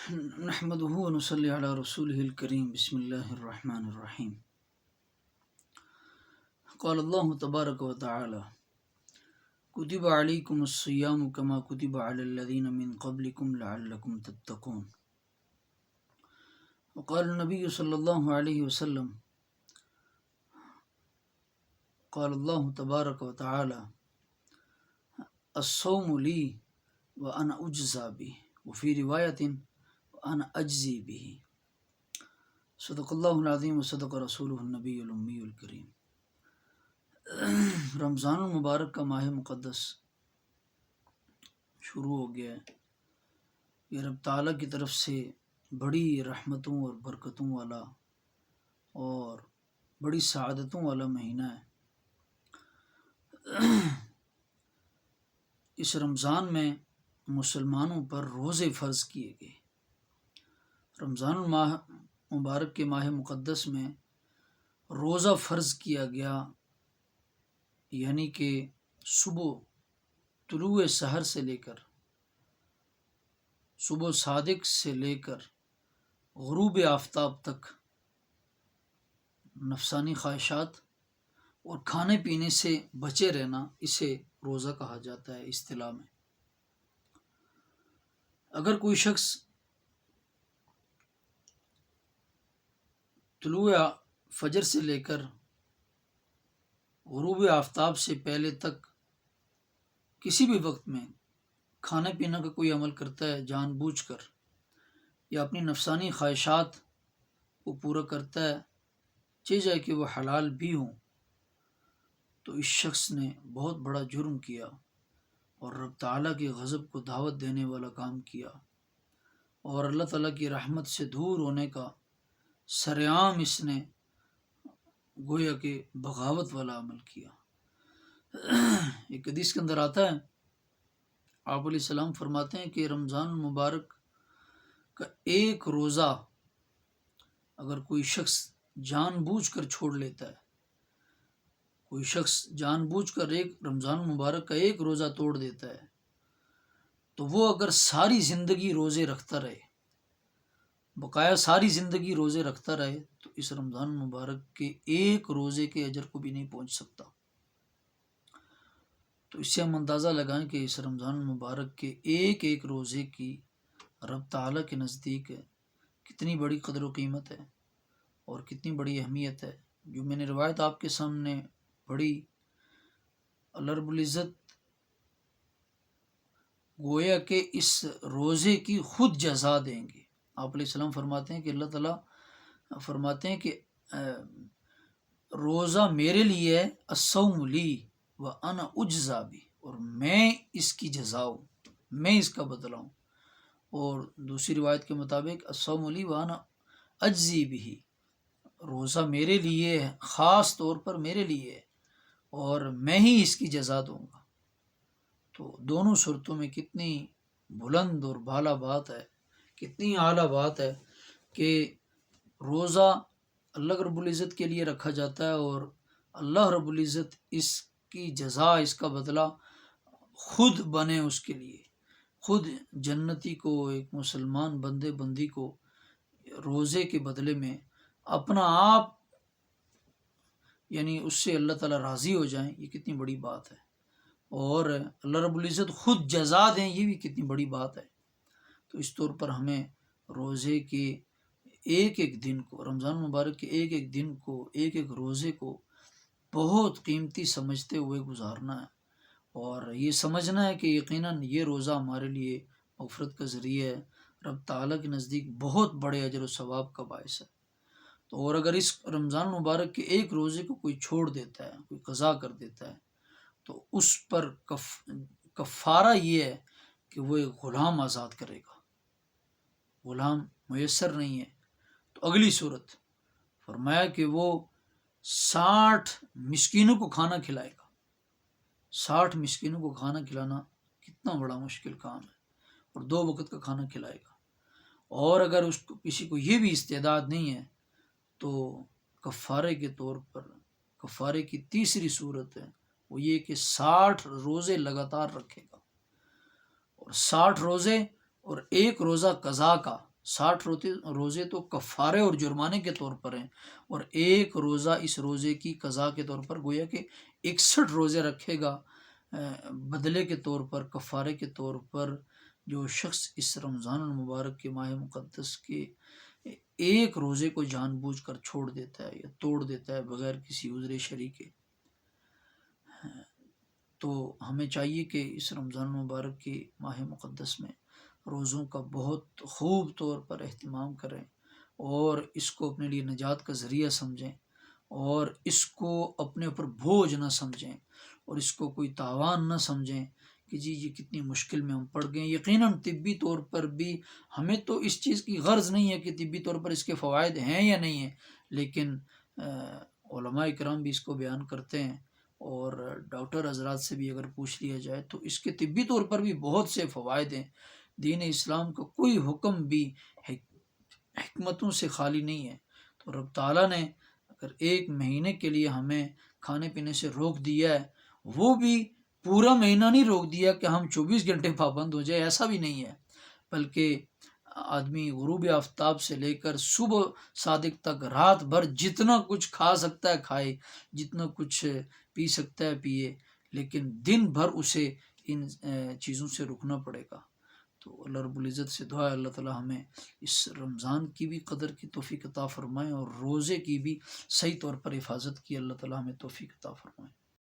نحمده ونصلي على رسوله الكريم بسم الله الرحمن الرحيم قال الله تبارك وتعالى كتب عليكم الصيام كما كتب على الذين من قبلكم لعلكم تتقون وقال النبي صلى الله عليه وسلم قال الله تبارك وتعالى الصوم لي وأنا أجزى به وفي رواية وأنا أجزي به صدق اللہ العظیم وصدق رسولہ النبی الامی الکریم۔ رمضان المبارک کا ماہ مقدس شروع ہو گیا ہے۔ یہ رب تعالیٰ کی طرف سے بڑی رحمتوں اور برکتوں والا اور بڑی سعادتوں والا مہینہ ہے۔ اس رمضان میں مسلمانوں پر روزے فرض کیے گئے۔ رمضان مبارک کے ماہ مقدس میں روزہ فرض کیا گیا، یعنی کہ صبح طلوع سحر سے لے کر صبح صادق سے لے کر غروب آفتاب تک نفسانی خواہشات اور کھانے پینے سے بچے رہنا، اسے روزہ کہا جاتا ہے اصطلاح میں۔ اگر کوئی شخص طلوع فجر سے لے کر غروب آفتاب سے پہلے تک کسی بھی وقت میں کھانے پینے کا کوئی عمل کرتا ہے جان بوجھ کر، یا اپنی نفسانی خواہشات کو پورا کرتا ہے، چاہے جائے کہ وہ حلال بھی ہوں، تو اس شخص نے بہت بڑا جرم کیا اور رب تعالیٰ کے غضب کو دعوت دینے والا کام کیا، اور اللہ تعالیٰ کی رحمت سے دور ہونے کا سرعام اس نے گویا کہ بغاوت والا عمل کیا۔ ایک حدیث کے اندر آتا ہے، آپ علیہ السلام فرماتے ہیں کہ رمضان المبارک کا ایک روزہ اگر کوئی شخص جان بوجھ کر چھوڑ لیتا ہے، کوئی شخص جان بوجھ کر ایک رمضان المبارک کا ایک روزہ توڑ دیتا ہے، تو وہ اگر ساری زندگی روزے رکھتا رہے، بقایا ساری زندگی روزے رکھتا رہے، تو اس رمضان المبارک کے ایک روزے کے اجر کو بھی نہیں پہنچ سکتا۔ تو اس سے ہم اندازہ لگائیں کہ اس رمضان المبارک کے ایک ایک روزے کی رب تعالیٰ کے نزدیک کتنی بڑی قدر و قیمت ہے اور کتنی بڑی اہمیت ہے۔ جو میں نے روایت آپ کے سامنے پڑھی، اللہ رب العزت گویا کہ اس روزے کی خود جزا دیں گے۔ آپ علیہ السلام فرماتے ہیں کہ اللہ تعالیٰ فرماتے ہیں کہ روزہ میرے لیے ہے، الصوم لی وانا اجزا بھی، اور میں اس کی جزا ہوں، میں اس کا بدلہ ہوں۔ اور دوسری روایت کے مطابق الصوم لی وانا اجزی بھی، روزہ میرے لیے ہے، خاص طور پر میرے لیے ہے، اور میں ہی اس کی جزا دوں گا۔ تو دونوں صورتوں میں کتنی بلند اور بالا بات ہے، کتنی اعلیٰ بات ہے کہ روزہ اللہ رب العزت کے لیے رکھا جاتا ہے، اور اللہ رب العزت اس کی جزا، اس کا بدلہ خود بنے، اس کے لیے خود جنتی کو، ایک مسلمان بندے بندی کو روزے کے بدلے میں اپنا آپ، یعنی اس سے اللہ تعالیٰ راضی ہو جائیں، یہ کتنی بڑی بات ہے، اور اللہ رب العزت خود جزا دیں، یہ بھی کتنی بڑی بات ہے۔ تو اس طور پر ہمیں روزے کے ایک ایک دن کو، رمضان مبارک کے ایک ایک دن کو، ایک ایک روزے کو بہت قیمتی سمجھتے ہوئے گزارنا ہے، اور یہ سمجھنا ہے کہ یقیناً یہ روزہ ہمارے لیے مغفرت کا ذریعہ ہے، رب تعالیٰ کے نزدیک بہت بڑے اجر و ثواب کا باعث ہے۔ تو اور اگر اس رمضان مبارک کے ایک روزے کو کوئی چھوڑ دیتا ہے، کوئی قضا کر دیتا ہے، تو اس پر کفارہ یہ ہے کہ وہ ایک غلام آزاد کرے گا۔ غلام میسر نہیں ہے، تو اگلی صورت فرمایا کہ وہ 60 مسکینوں کو کھانا کھلائے گا۔ 60 مسکینوں کو کھانا کھلانا کتنا بڑا مشکل کام ہے، اور 2 وقت کا کھانا کھلائے گا۔ اور اگر اس کو کسی کو یہ بھی استعداد نہیں ہے، تو کفارے کے طور پر، کفارے کی تیسری صورت ہے وہ یہ کہ 60 روزے لگاتار رکھے گا، اور 60 روزے اور ایک روزہ قضا کا، 60 روزے تو کفارے اور جرمانے کے طور پر ہیں، اور ایک روزہ اس روزے کی قضا کے طور پر، گویا کہ 61 روزے رکھے گا بدلے کے طور پر، کفارے کے طور پر، جو شخص اس رمضان المبارک کے ماہ مقدس کے ایک روزے کو جان بوجھ کر چھوڑ دیتا ہے یا توڑ دیتا ہے بغیر کسی عذر شرعی کے۔ تو ہمیں چاہیے کہ اس رمضان المبارک کے ماہ مقدس میں روزوں کا بہت خوب طور پر اہتمام کریں، اور اس کو اپنے لیے نجات کا ذریعہ سمجھیں، اور اس کو اپنے اوپر بوجھ نہ سمجھیں، اور اس کو کوئی تاوان نہ سمجھیں کہ جی یہ کتنی مشکل میں ہم پڑ گئے۔ یقیناً طبی طور پر بھی ہمیں تو اس چیز کی غرض نہیں ہے کہ طبی طور پر اس کے فوائد ہیں یا نہیں ہیں، لیکن علماء کرام بھی اس کو بیان کرتے ہیں، اور ڈاکٹر حضرات سے بھی اگر پوچھ لیا جائے تو اس کے طبی طور پر بھی بہت سے فوائد ہیں۔ دین اسلام کا کوئی حکم بھی حکمتوں سے خالی نہیں ہے۔ تو رب تعالیٰ نے اگر ایک مہینے کے لیے ہمیں کھانے پینے سے روک دیا ہے، وہ بھی پورا مہینہ نہیں روک دیا کہ ہم 24 گھنٹے پابند ہو جائے، ایسا بھی نہیں ہے، بلکہ آدمی غروب آفتاب سے لے کر صبح صادق تک رات بھر جتنا کچھ کھا سکتا ہے کھائے، جتنا کچھ پی سکتا ہے پیے، لیکن دن بھر اسے ان چیزوں سے رکنا پڑے گا۔ تو اللہ رب العزت سے دعا ہے اللہ تعالیٰ ہمیں اس رمضان کی بھی قدر کی توفیق عطا فرمائے، اور روزے کی بھی صحیح طور پر حفاظت کی اللہ تعالیٰ ہمیں توفیق عطا فرمائے۔